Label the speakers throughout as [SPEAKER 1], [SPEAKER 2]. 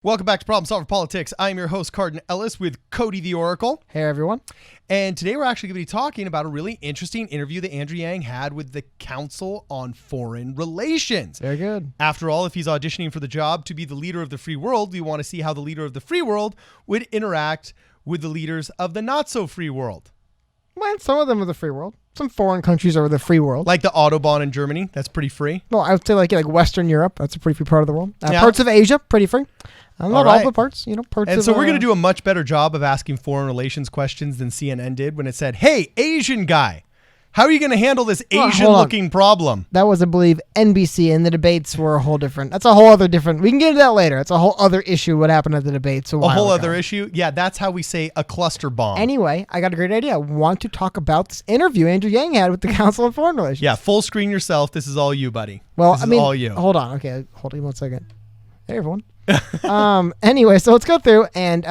[SPEAKER 1] Welcome back to Problem Solver Politics. I'm your host, Cardin Ellis, with Cody the Oracle.
[SPEAKER 2] Hey, everyone.
[SPEAKER 1] And today we're actually going to be talking about a really interesting interview that Andrew Yang had with the Council on Foreign Relations.
[SPEAKER 2] Very good.
[SPEAKER 1] After all, if he's auditioning for the job to be the leader of the free world, we want to see how the leader of the free world would interact with the leaders of the not-so-free world.
[SPEAKER 2] Well, some of them are the free world. Some foreign countries are the free world.
[SPEAKER 1] Like the Autobahn in Germany, that's pretty free.
[SPEAKER 2] Well, I would say like Western Europe. That's a pretty free part of the world.
[SPEAKER 1] Yeah.
[SPEAKER 2] Parts of Asia, pretty free. Not all the parts, parts
[SPEAKER 1] And
[SPEAKER 2] of...
[SPEAKER 1] so we're going to do a much better job of asking foreign relations questions than CNN did when it said, hey, Asian guy, how are you going to handle this Asian-looking problem?
[SPEAKER 2] That was, I believe, NBC, and the debates were a whole different... That's a whole other different... We can get into that later. It's a whole other issue what happened at the debates a while ago.
[SPEAKER 1] Other issue? Yeah, that's how we say a cluster bomb.
[SPEAKER 2] Anyway, I got a great idea. I want to talk about this interview Andrew Yang had with the Council on Foreign Relations.
[SPEAKER 1] Yeah, full screen yourself. This is all you, buddy.
[SPEAKER 2] Well,
[SPEAKER 1] this is all you.
[SPEAKER 2] Hold on. Okay, hold on 1 second. Hey, everyone. Anyway, so let's go through. And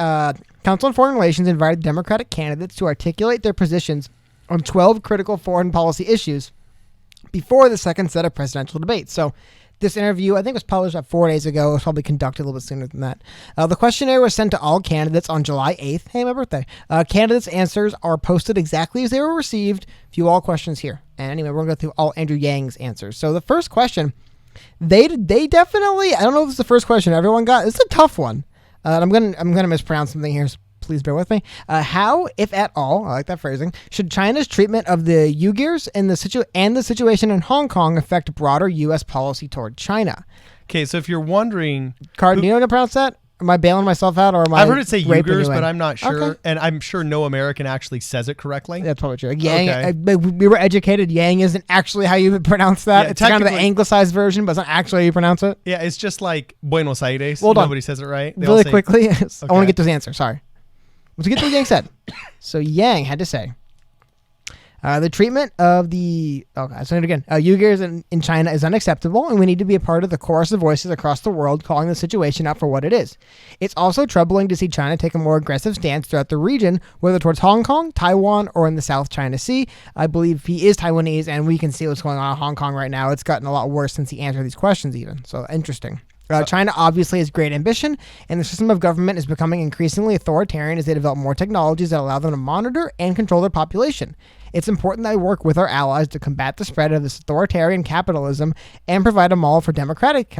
[SPEAKER 2] Council on Foreign Relations invited Democratic candidates to articulate their positions on 12 critical foreign policy issues before the second set of presidential debates. So this interview, I think, was published 4 days ago. It was probably conducted a little bit sooner than that. The questionnaire was sent to all candidates on July 8th. Hey, my birthday. Candidates' answers are posted exactly as they were received. View all questions here. And anyway, we're going to go through all Andrew Yang's answers. So the first question... They definitely, I don't know if it's the first question everyone got. It's a tough one. I'm gonna mispronounce something here, so please bear with me. How, if at all, I like that phrasing, should China's treatment of the Uyghurs and the situation in Hong Kong affect broader U.S. policy toward China?
[SPEAKER 1] Okay, so if you're wondering...
[SPEAKER 2] Card, do you know how to pronounce that? Am I bailing myself out, or am I...
[SPEAKER 1] I've heard it say Uyghurs, but I'm not sure.
[SPEAKER 2] Okay.
[SPEAKER 1] And I'm sure no American actually says it correctly.
[SPEAKER 2] That's probably true. Yang, we were educated. Yang isn't actually how you would pronounce that.
[SPEAKER 1] Yeah,
[SPEAKER 2] it's kind of the anglicized version, but it's not actually how you pronounce it.
[SPEAKER 1] Yeah, it's just like Buenos Aires.
[SPEAKER 2] Hold on.
[SPEAKER 1] Nobody says it right. They
[SPEAKER 2] Really quickly, I want
[SPEAKER 1] Okay.
[SPEAKER 2] to get this answer. Sorry. Let's get to what Yang said. So Yang had to say, the treatment of the Uyghurs in China is unacceptable, and we need to be a part of the chorus of voices across the world calling the situation out for what it is. It's also troubling to see China take a more aggressive stance throughout the region, whether towards Hong Kong, Taiwan, or in the South China Sea. I believe he is Taiwanese, and we can see what's going on in Hong Kong right now. It's gotten a lot worse since he answered these questions even. So interesting. China obviously has great ambition, and the system of government is becoming increasingly authoritarian as they develop more technologies that allow them to monitor and control their population. It's important that we work with our allies to combat the spread of this authoritarian capitalism and provide a model for democratic...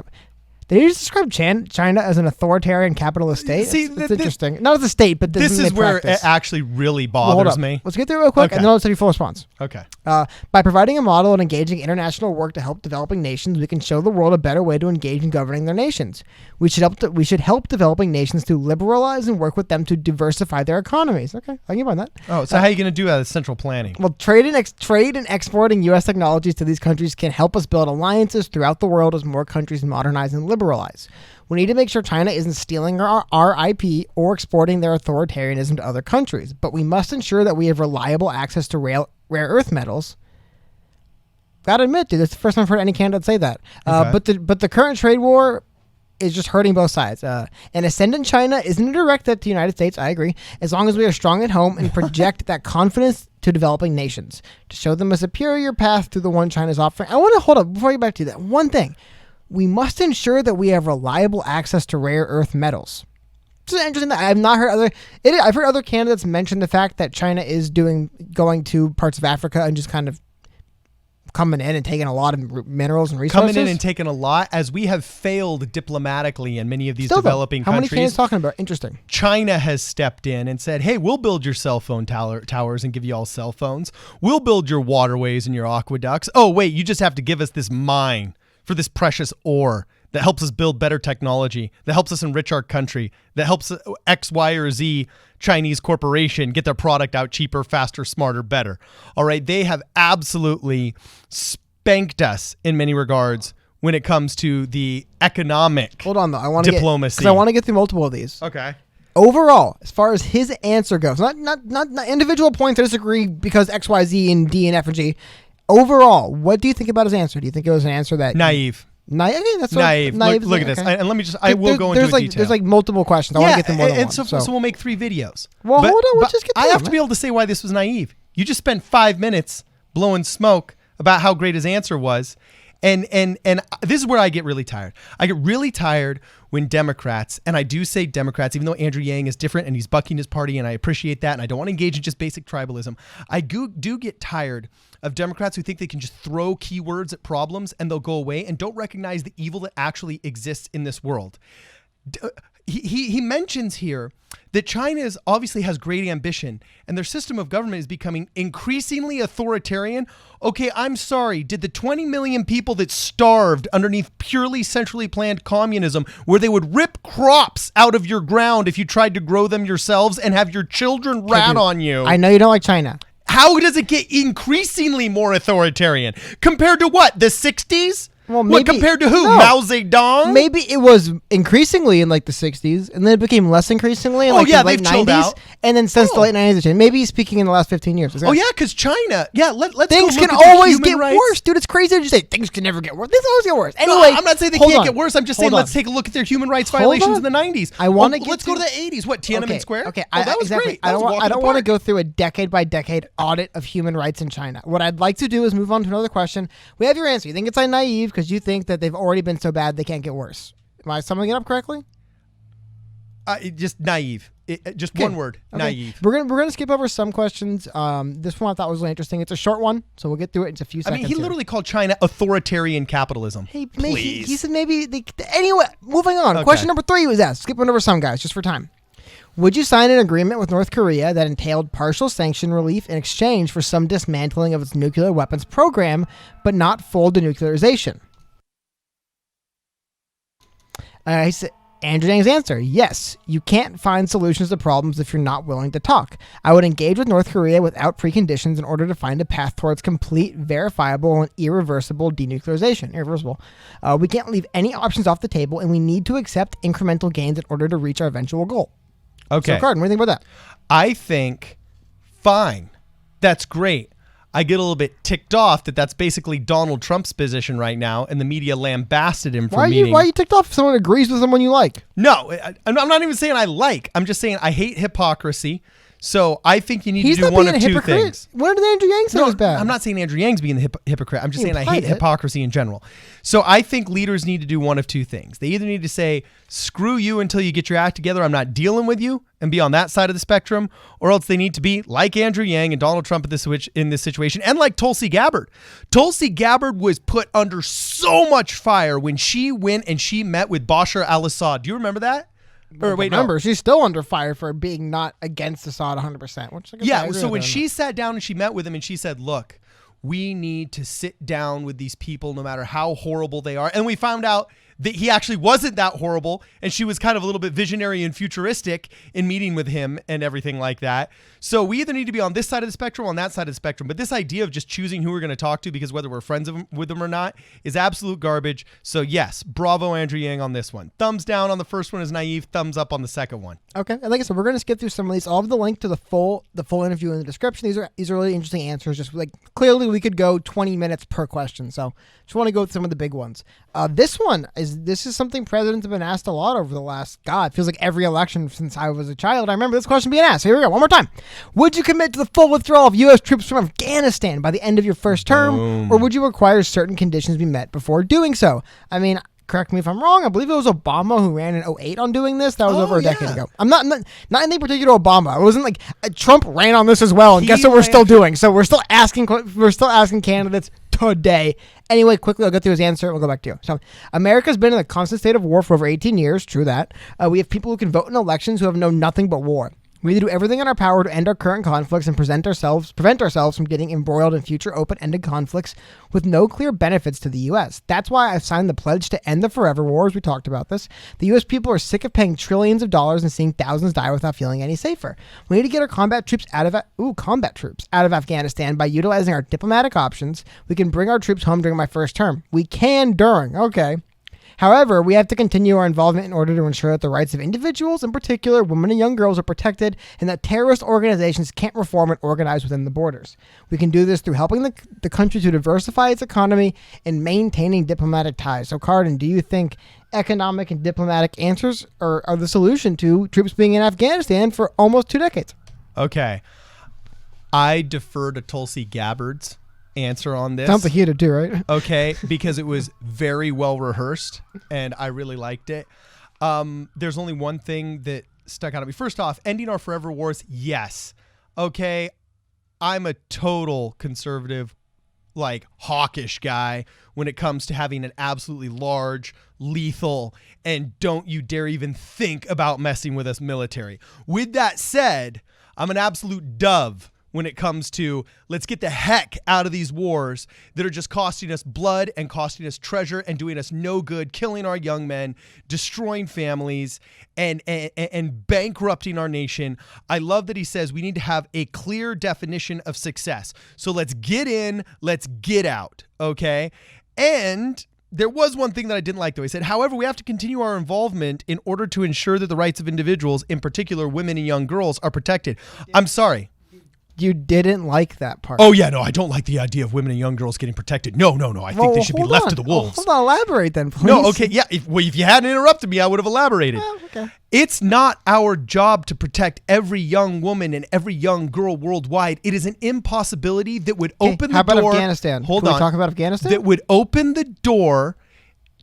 [SPEAKER 2] Did you just describe China as an authoritarian capitalist state?
[SPEAKER 1] See,
[SPEAKER 2] it's interesting. Not as a state, but
[SPEAKER 1] this is where it actually really bothers me.
[SPEAKER 2] Let's get through it real quick, and then I'll tell you full response.
[SPEAKER 1] Okay.
[SPEAKER 2] By providing a model and engaging international work to help developing nations, we can show the world a better way to engage in governing their nations. We should help developing nations to liberalize and work with them to diversify their economies. Okay, I can find that.
[SPEAKER 1] Oh, so how are you going to do that? Central planning.
[SPEAKER 2] Well, trade and exporting U.S. technologies to these countries can help us build alliances throughout the world as more countries modernize and liberalize. We need to make sure China isn't stealing our IP or exporting their authoritarianism to other countries, but we must ensure that we have reliable access to rare earth metals. Gotta admit, dude, that's the first time I've heard any candidate say that.
[SPEAKER 1] Okay.
[SPEAKER 2] But the current trade war is just hurting both sides. An ascendant China isn't a direct threat to the United States, I agree, as long as we are strong at home and project that confidence to developing nations, to show them a superior path to the one China's offering. I want to hold up, before I get back to that, one thing. We must ensure that we have reliable access to rare earth metals. It's interesting that I've not heard I've heard other candidates mention the fact that China is going to parts of Africa and just kind of coming in and taking a lot of minerals and resources.
[SPEAKER 1] Coming in and taking a lot, as we have failed diplomatically in many of these developing
[SPEAKER 2] countries. How many candidates talking about? Interesting.
[SPEAKER 1] China has stepped in and said, hey, we'll build your cell phone towers and give you all cell phones. We'll build your waterways and your aqueducts. Oh, wait, you just have to give us this mine for this precious ore that helps us build better technology, that helps us enrich our country, that helps X, Y, or Z Chinese corporation get their product out cheaper, faster, smarter, better. All right, they have absolutely spanked us in many regards when it comes to the economic
[SPEAKER 2] Hold on, though. I want to
[SPEAKER 1] diplomacy.
[SPEAKER 2] Because I want to get through multiple of these.
[SPEAKER 1] Okay.
[SPEAKER 2] Overall, as far as his answer goes, not individual points I disagree because X, Y, Z, and D, and F, and G. Overall, what do you think about his answer? Do you think it was an answer that...
[SPEAKER 1] Naive.
[SPEAKER 2] Okay, that's
[SPEAKER 1] naive. Look at this. And let me just... I will go into detail.
[SPEAKER 2] There's like multiple questions. I want to get them more than one.
[SPEAKER 1] So we'll make 3 videos.
[SPEAKER 2] Well, hold on. We'll just get to
[SPEAKER 1] I
[SPEAKER 2] them,
[SPEAKER 1] have to be able to say why this was naive. You just spent 5 minutes blowing smoke about how great his answer was. And this is where I get really tired. I get really tired when Democrats, and I do say Democrats, even though Andrew Yang is different and he's bucking his party, and I appreciate that, and I don't want to engage in just basic tribalism. I do get tired of Democrats who think they can just throw keywords at problems and they'll go away and don't recognize the evil that actually exists in this world. He mentions here that China obviously has great ambition and their system of government is becoming increasingly authoritarian. Okay, I'm sorry. Did the 20 million people that starved underneath purely centrally planned communism, where they would rip crops out of your ground if you tried to grow them yourselves and have your children rat on you?
[SPEAKER 2] I know you don't like China.
[SPEAKER 1] How does it get increasingly more authoritarian? Compared to what? The 60s?
[SPEAKER 2] Well,
[SPEAKER 1] What, compared to who? Mao Zedong?
[SPEAKER 2] Maybe it was increasingly in like the 60s, and then it became less increasingly in like the late
[SPEAKER 1] they've chilled
[SPEAKER 2] 90s,
[SPEAKER 1] out.
[SPEAKER 2] and then since the late 90s, it changed. Maybe he's speaking in the last 15 years.
[SPEAKER 1] Oh yeah, because China. Yeah, let's
[SPEAKER 2] Things
[SPEAKER 1] go look
[SPEAKER 2] can
[SPEAKER 1] at the
[SPEAKER 2] always
[SPEAKER 1] human
[SPEAKER 2] get
[SPEAKER 1] rights.
[SPEAKER 2] worse, dude. It's crazy to just say things can never get worse. Things always get worse.
[SPEAKER 1] No,
[SPEAKER 2] Anyway,
[SPEAKER 1] I'm not saying they
[SPEAKER 2] hold
[SPEAKER 1] can't
[SPEAKER 2] on.
[SPEAKER 1] get worse. I'm just
[SPEAKER 2] Hold
[SPEAKER 1] saying
[SPEAKER 2] on.
[SPEAKER 1] let's take a look at their human rights
[SPEAKER 2] Hold
[SPEAKER 1] violations
[SPEAKER 2] on.
[SPEAKER 1] in the 90s.
[SPEAKER 2] I want to get
[SPEAKER 1] let's go to the 80s. What, Tiananmen
[SPEAKER 2] Okay,
[SPEAKER 1] Square?
[SPEAKER 2] Okay,
[SPEAKER 1] that was
[SPEAKER 2] exactly.
[SPEAKER 1] great. That was a walk
[SPEAKER 2] I
[SPEAKER 1] in the
[SPEAKER 2] don't want to
[SPEAKER 1] park.
[SPEAKER 2] go through a decade by decade audit of human rights in China. What I'd like to do is move on to another question. We have your answer. You think it's naive because you think that they've already been so bad they can't get worse. Am I summing it up correctly?
[SPEAKER 1] Just naive. Just one word.
[SPEAKER 2] Okay.
[SPEAKER 1] Naive.
[SPEAKER 2] We're gonna skip over some questions. This one I thought was really interesting. It's a short one, so we'll get through it in a few
[SPEAKER 1] I
[SPEAKER 2] seconds.
[SPEAKER 1] mean, he
[SPEAKER 2] here.
[SPEAKER 1] literally called China authoritarian capitalism.
[SPEAKER 2] He
[SPEAKER 1] Please.
[SPEAKER 2] said maybe anyway. Moving on.
[SPEAKER 1] Okay.
[SPEAKER 2] Question number 3 was asked. Skipping over some guys just for time. Would you sign an agreement with North Korea that entailed partial sanction relief in exchange for some dismantling of its nuclear weapons program, but not full denuclearization? He said, Andrew Yang's answer, yes. You can't find solutions to problems if you're not willing to talk. I would engage with North Korea without preconditions in order to find a path towards complete, verifiable, and irreversible denuclearization. Irreversible. We can't leave any options off the table, and we need to accept incremental gains in order to reach our eventual goal.
[SPEAKER 1] Okay.
[SPEAKER 2] So, Carden, what do you think about that?
[SPEAKER 1] I think, fine. That's great. I get a little bit ticked off that that's basically Donald Trump's position right now, and the media lambasted him for
[SPEAKER 2] Why are you ticked off if someone agrees with someone you like?
[SPEAKER 1] No, I'm not even saying I like. I'm just saying I hate hypocrisy. So I think you need
[SPEAKER 2] He's
[SPEAKER 1] to do
[SPEAKER 2] not
[SPEAKER 1] one
[SPEAKER 2] being
[SPEAKER 1] of
[SPEAKER 2] a
[SPEAKER 1] two
[SPEAKER 2] hypocrite.
[SPEAKER 1] things.
[SPEAKER 2] What did Andrew Yang say was bad?
[SPEAKER 1] I'm not saying Andrew Yang's being the hypocrite. I'm just
[SPEAKER 2] You
[SPEAKER 1] saying I
[SPEAKER 2] implied
[SPEAKER 1] hate
[SPEAKER 2] it.
[SPEAKER 1] hypocrisy in general. So I think leaders need to do one of two things. They either need to say, screw you until you get your act together, I'm not dealing with you, and be on that side of the spectrum, or else they need to be like Andrew Yang and Donald Trump in this situation, and like Tulsi Gabbard. Tulsi Gabbard was put under so much fire when she went and she met with Bashar al-Assad. Do you remember that? Or wait,
[SPEAKER 2] Remember,
[SPEAKER 1] no.
[SPEAKER 2] she's still under fire for being not against Assad 100%. Which I guess I
[SPEAKER 1] Yeah,
[SPEAKER 2] agree
[SPEAKER 1] so
[SPEAKER 2] with
[SPEAKER 1] when
[SPEAKER 2] her on
[SPEAKER 1] she sat down and she met with him and she said, look, we need to sit down with these people no matter how horrible they are. And we found out that he actually wasn't that horrible, and she was kind of a little bit visionary and futuristic in meeting with him and everything like that. So we either need to be on this side of the spectrum or on that side of the spectrum. But this idea of just choosing who we're going to talk to because whether we're friends with them or not is absolute garbage. So yes, bravo Andrew Yang on this one. Thumbs down on the first one is naive. Thumbs up on the second one.
[SPEAKER 2] Okay, and like I said, we're going to skip through some of these. I'll have the link to the full interview in the description. These are really interesting answers. Just like clearly, we could go 20 minutes per question. So just want to go with some of the big ones. This is something presidents have been asked a lot over the last it feels like every election since I was a child. I remember this question being asked. Here we go, one more time. Would you commit to the full withdrawal of U.S. troops from Afghanistan by the end of your first term, or would you require certain conditions be met before doing so? I mean, correct me if I'm wrong. I believe it was Obama who ran in 2008 on doing this. That was over a decade ago. I'm not any particular Obama. It wasn't like Trump ran on this as well. And guess what we're still doing? So we're still asking candidates today. Anyway, quickly, I'll go through his answer and we'll go back to you. So, America's been in a constant state of war for over 18 years. True that. We have people who can vote in elections who have known nothing but war. We need to do everything in our power to end our current conflicts and prevent ourselves from getting embroiled in future open-ended conflicts with no clear benefits to the U.S. That's why I've signed the pledge to end the forever wars. We talked about this. The U.S. people are sick of paying trillions of dollars and seeing thousands die without feeling any safer. We need to get our combat troops out of Afghanistan by utilizing our diplomatic options. We can bring our troops home during my first term. We can during. Okay. However, we have to continue our involvement in order to ensure that the rights of individuals, in particular women and young girls, are protected and that terrorist organizations can't reform and organize within the borders. We can do this through helping the country to diversify its economy and maintaining diplomatic ties. So, Carden, do you think economic and diplomatic answers are the solution to troops being in Afghanistan for almost 2 decades?
[SPEAKER 1] Okay. I defer to Tulsi Gabbard's answer on this.
[SPEAKER 2] Sounds like you did too, right?
[SPEAKER 1] Okay, because it was very well rehearsed and I really liked it. There's only one thing that stuck out at me. First off, ending our forever wars, yes. Okay, I'm a total conservative, like hawkish guy when it comes to having an absolutely large, lethal, and don't you dare even think about messing with us military. With that said, I'm an absolute dove when it comes to let's get the heck out of these wars that are just costing us blood and costing us treasure and doing us no good, killing our young men, destroying families, and bankrupting our nation. I love that he says we need to have a clear definition of success. So let's get in, let's get out, okay? And there was one thing that I didn't like, though. He said, however, we have to continue our involvement in order to ensure that the rights of individuals, in particular women and young girls, are protected. I'm sorry.
[SPEAKER 2] You didn't like that part.
[SPEAKER 1] Oh, yeah, no, I don't like the idea of women and young girls getting protected. No. I think they should be left to the wolves.
[SPEAKER 2] Hold on, elaborate then, please.
[SPEAKER 1] No, okay, yeah. If you hadn't interrupted me, I would have elaborated.
[SPEAKER 2] Oh, okay.
[SPEAKER 1] It's not our job to protect every young woman and every young girl worldwide. It is an impossibility that would open
[SPEAKER 2] How
[SPEAKER 1] the
[SPEAKER 2] about
[SPEAKER 1] door.
[SPEAKER 2] Afghanistan?
[SPEAKER 1] Hold
[SPEAKER 2] Can
[SPEAKER 1] on.
[SPEAKER 2] we talk about Afghanistan?
[SPEAKER 1] That would open the door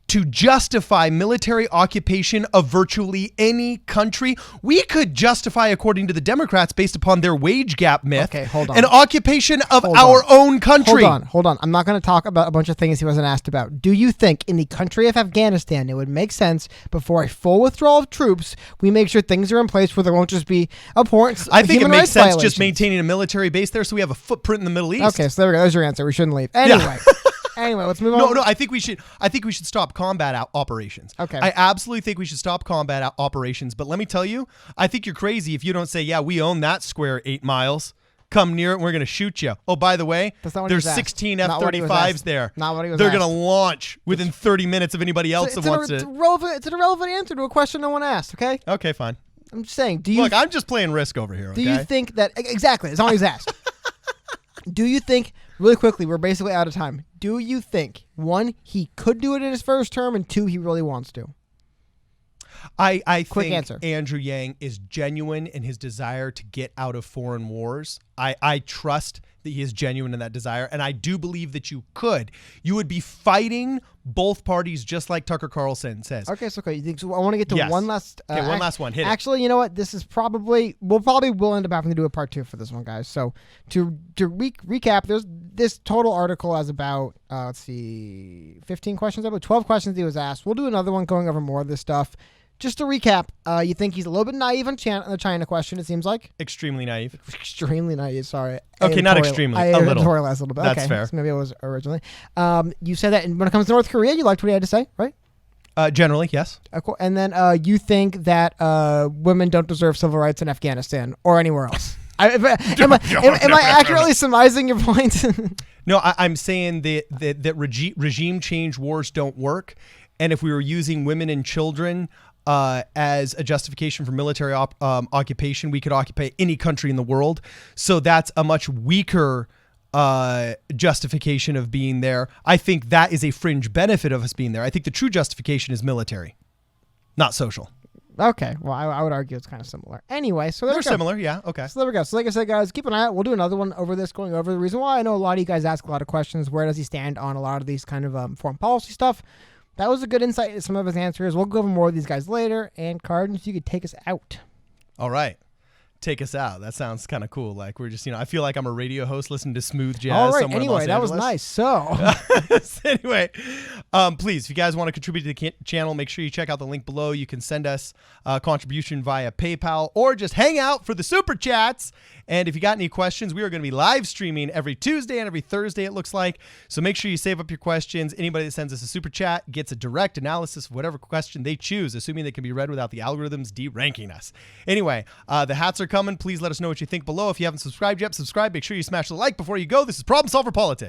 [SPEAKER 1] to justify military occupation of virtually any country. We could justify, according to the Democrats, based upon their wage gap myth,
[SPEAKER 2] Okay, hold on.
[SPEAKER 1] an occupation of
[SPEAKER 2] Hold
[SPEAKER 1] our
[SPEAKER 2] on.
[SPEAKER 1] own country.
[SPEAKER 2] Hold on. I'm not going to talk about a bunch of things he wasn't asked about. Do you think in the country of Afghanistan it would make sense before a full withdrawal of troops, we make sure things are in place where there won't just be abhorrent
[SPEAKER 1] I think it
[SPEAKER 2] human
[SPEAKER 1] makes
[SPEAKER 2] rights
[SPEAKER 1] sense
[SPEAKER 2] violations?
[SPEAKER 1] just maintaining a military base there so we have a footprint in the Middle East.
[SPEAKER 2] Okay, so there we go. There's your answer. We shouldn't leave. Anyway, let's move on.
[SPEAKER 1] No, I think we should stop combat operations.
[SPEAKER 2] Okay.
[SPEAKER 1] I absolutely think we should stop combat operations, but let me tell you, I think you're crazy if you don't say, yeah, we own that square 8 miles. Come near it and we're going to shoot you. Oh, by the way,
[SPEAKER 2] That's not what he
[SPEAKER 1] there's
[SPEAKER 2] was asked.
[SPEAKER 1] 16
[SPEAKER 2] Not what he was
[SPEAKER 1] F-35s
[SPEAKER 2] asked.
[SPEAKER 1] there.
[SPEAKER 2] Not what he was
[SPEAKER 1] They're
[SPEAKER 2] asked.
[SPEAKER 1] going to launch within 30 minutes of anybody else that wants
[SPEAKER 2] it's
[SPEAKER 1] to.
[SPEAKER 2] irrelevant. It's an irrelevant answer to a question no one asked. Okay,
[SPEAKER 1] Okay, fine.
[SPEAKER 2] I'm just saying. Do you
[SPEAKER 1] Look, I'm just playing Risk over here, okay?
[SPEAKER 2] do you think that exactly? It's all he's asked. Do you think, really quickly, we're basically out of time. Do you think, one, he could do it in his first term, and two, he really wants to?
[SPEAKER 1] I
[SPEAKER 2] Quick
[SPEAKER 1] think
[SPEAKER 2] answer.
[SPEAKER 1] Andrew Yang is genuine in his desire to get out of foreign wars. I trust that he is genuine in that desire, and I do believe that you could. You would be fighting both parties just like Tucker Carlson says.
[SPEAKER 2] Okay, so you think so? I want to get to
[SPEAKER 1] Yes.
[SPEAKER 2] one last.
[SPEAKER 1] Okay, one last one. Hit it.
[SPEAKER 2] Actually, you know what? This is probably will end up having to do a part 2 for this one, guys. So to recap, there's this total article has about let's see, 15 questions. About 12 questions he was asked. We'll do another one going over more of this stuff. Just to recap, you think he's a little bit naive on the China question, it seems like.
[SPEAKER 1] Extremely naive.
[SPEAKER 2] Extremely naive, sorry.
[SPEAKER 1] Okay, not extremely, a little.
[SPEAKER 2] Editorialized a little bit.
[SPEAKER 1] That's
[SPEAKER 2] okay,
[SPEAKER 1] fair.
[SPEAKER 2] So maybe it was originally. You said that when it comes to North Korea, you liked what he had to say, right?
[SPEAKER 1] Generally, yes.
[SPEAKER 2] And then you think that women don't deserve civil rights in Afghanistan or anywhere else. Am I accurately surmising your point?
[SPEAKER 1] No, I'm saying that regime change wars don't work, and if we were using women and children as a justification for military occupation, we could occupy any country in the world. So that's a much weaker justification of being there. I think that is a fringe benefit of us being there. I think the true justification is military, not social.
[SPEAKER 2] Okay, well, I would argue it's kind of similar. Anyway, so
[SPEAKER 1] They're similar, yeah. Okay.
[SPEAKER 2] So there we go. So like I said, guys, keep an eye out. We'll do another one over this, going over the reason why I know a lot of you guys ask a lot of questions. Where does he stand on a lot of these kind of foreign policy stuff? That was a good insight into some of his answers. We'll go over more of these guys later. And Cardinals, you could take us out.
[SPEAKER 1] All right. Take us out. That sounds kind of cool. Like we're just, I feel like I'm a radio host listening to smooth jazz.
[SPEAKER 2] All right.
[SPEAKER 1] Somewhere in
[SPEAKER 2] Anyway,
[SPEAKER 1] Los
[SPEAKER 2] that was
[SPEAKER 1] Angeles.
[SPEAKER 2] nice. So
[SPEAKER 1] Anyway, please, if you guys want to contribute to the channel, make sure you check out the link below. You can send us a contribution via PayPal or just hang out for the super chats. And if you got any questions, we are going to be live streaming every Tuesday and every Thursday, it looks like. So make sure you save up your questions. Anybody that sends us a super chat gets a direct analysis of whatever question they choose, assuming they can be read without the algorithms de-ranking us. Anyway, the hats are coming. Please let us know what you think below. If you haven't subscribed yet, subscribe. Make sure you smash the like before you go. This is Problem Solver Politics.